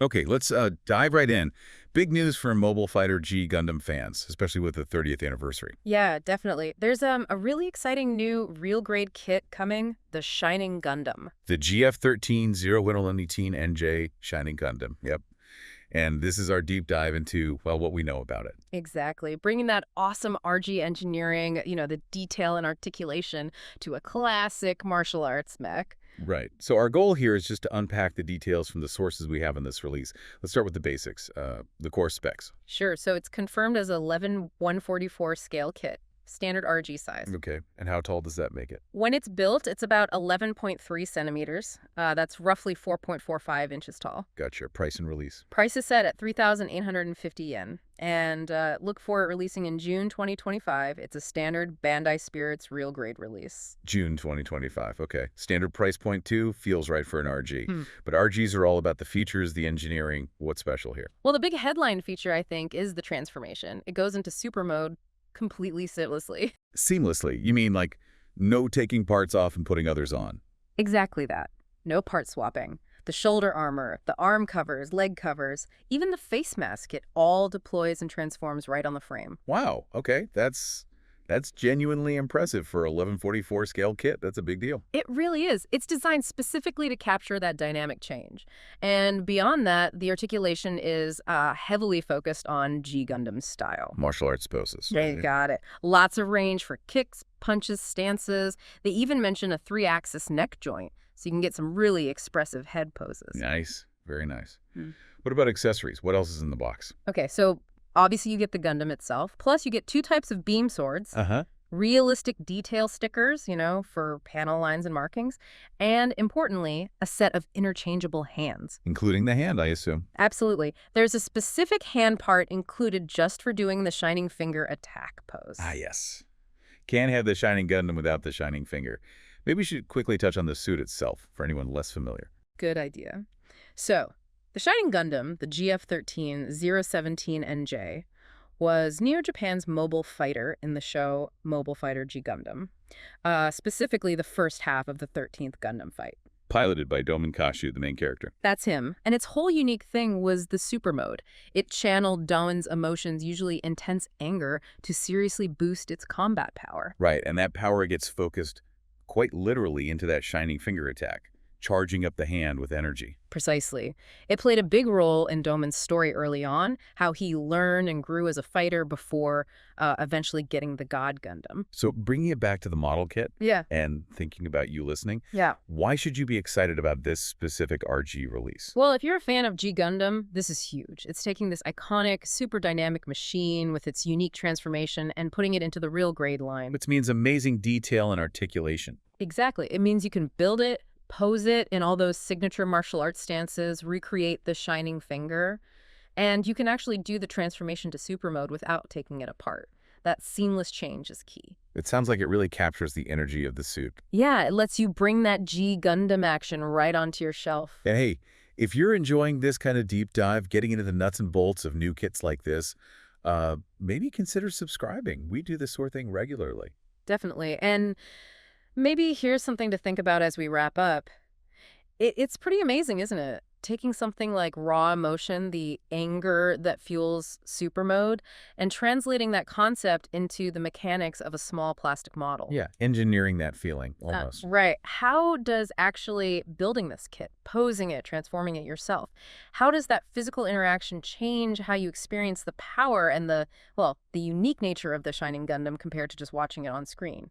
Okay, let's dive right in. Big news for Mobile Fighter G Gundam fans, especially with the 30th anniversary. Yeah, definitely. There's a really exciting new real grade kit coming, the Shining Gundam. The GF13-017NJ Shining Gundam. Yep. And this is our deep dive into, well, what we know about it. Exactly. Bringing that awesome RG engineering, the detail and articulation to a classic martial arts mech. Right. So our goal here is just to unpack the details from the sources we have in this release. Let's start with the basics, the core specs. Sure, so it's confirmed as 11/144 scale kit, standard RG size. Okay. And how tall does that make it? When it's built, it's about 11.3 centimeters. That's roughly 4.45 inches tall. Gotcha. Price and release. Price is set at 3,850 yen. And look for it releasing in June 2025. It's a standard Bandai Spirits real grade release. June 2025. Okay. Standard price point too feels right for an RG. Hmm. But RGs are all about the features, the engineering. What's special here? Well, the big headline feature, I think, is the transformation. It goes into super mode completely seamlessly. Seamlessly. You mean like no taking parts off and putting others on? Exactly that. No part swapping. The shoulder armor, the arm covers, leg covers, even the face mask, it all deploys and transforms right on the frame. Wow. Okay. That's genuinely impressive for 1144 scale kit. That's a big deal. It really is. It's designed specifically to capture that dynamic change. And beyond that, the articulation is heavily focused on G Gundam style. Martial arts poses. They got it. Lots of range for kicks, punches, stances. They even mention a 3-axis neck joint, so you can get some really expressive head poses. Nice. Very nice. Hmm. What about accessories? What else is in the box? Okay, so obviously you get the Gundam itself, plus you get 2 types of beam swords, Uh-huh. realistic detail stickers, for panel lines and markings, and importantly, a set of interchangeable hands. Including the hand, I assume. Absolutely. There's a specific hand part included just for doing the Shining Finger attack pose. Ah, yes. Can't have the Shining Gundam without the Shining Finger. Maybe we should quickly touch on the suit itself for anyone less familiar. Good idea. So, the Shining Gundam, the GF13-017NJ, was Neo Japan's mobile fighter in the show Mobile Fighter G Gundam, specifically the first half of the 13th Gundam fight. Piloted by Domen Kashu, the main character. That's him. And its whole unique thing was the super mode. It channeled Domen's emotions, usually intense anger, to seriously boost its combat power. Right, and that power gets focused quite literally into that Shining Finger attack, charging up the hand with energy. Precisely. It played a big role in Domen's story early on, how he learned and grew as a fighter before eventually getting the God Gundam. So bringing it back to the model kit Yeah. and thinking about you listening, Yeah. why should you be excited about this specific RG release? Well, if you're a fan of G Gundam, this is huge. It's taking this iconic, super dynamic machine with its unique transformation and putting it into the real grade line. Which means amazing detail and articulation. Exactly. It means you can build it, pose it in all those signature martial arts stances, recreate the Shining Finger, and you can actually do the transformation to super mode without taking it apart. That seamless change is key. It sounds like it really captures the energy of the suit. Yeah, it lets you bring that G Gundam action right onto your shelf. And hey, if you're enjoying this kind of deep dive, getting into the nuts and bolts of new kits like this, maybe consider subscribing. We do this sort of thing regularly. Definitely. And maybe here's something to think about as we wrap up. It's pretty amazing, isn't it? Taking something like raw emotion, the anger that fuels super mode, and translating that concept into the mechanics of a small plastic model. Yeah, engineering that feeling, almost. Right. How does actually building this kit, posing it, transforming it yourself, how does that physical interaction change how you experience the power and the unique nature of the Shining Gundam compared to just watching it on screen?